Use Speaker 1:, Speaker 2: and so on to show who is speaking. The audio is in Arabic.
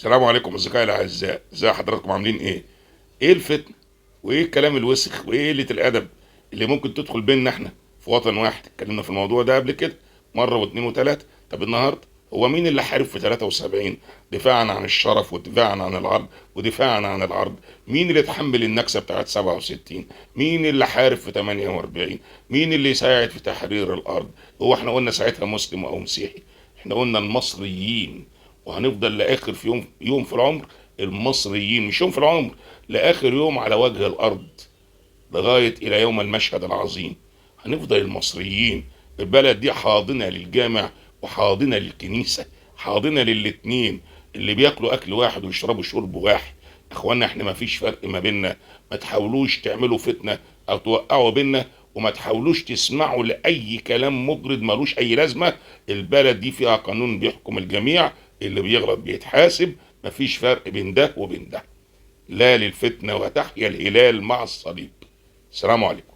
Speaker 1: السلام عليكم اصدقائي الاعزاء، ازي حضراتكم؟ عاملين ايه؟ ايه الفتنه؟ وايه الكلام الوسخ؟ وايه قله الادب اللي ممكن تدخل بيننا احنا في وطن واحد؟ اتكلمنا في الموضوع ده قبل كده مره واثنين وثلاثه. طب النهارده هو مين اللي حارب في 73 دفاعا عن الشرف ودفاعا عن العرض ودفاعا عن العرض؟ مين اللي اتحمل النكسه بتاعت 67؟ مين اللي حارب في 48؟ مين اللي ساعد في تحرير الارض؟ هو احنا قلنا ساعتها مسلم او مسيحي؟ احنا قلنا المصريين، وهنفضل لاخر في يوم في العمر المصريين، مش يوم في العمر، لاخر يوم على وجه الارض، لغايه الى يوم المشهد العظيم هنفضل المصريين. البلد دي حاضنه للجامع وحاضنه للكنيسه، حاضنه للاتنين، اللي بياكلوا اكل واحد ويشربوا شرب واحد. يا اخوانا احنا ما فيش فرق ما بيننا، ما تحاولوش تعملوا فتنه او توقعوا بيننا، وما تحاولوش تسمعوا لاي كلام مجرد ملوش اي لازمه. البلد دي فيها قانون بيحكم الجميع، اللي بيغلط بيتحاسب، مفيش فرق بين ده وبين ده. لا للفتنه، وتحيا الهلال مع الصليب. السلام عليكم.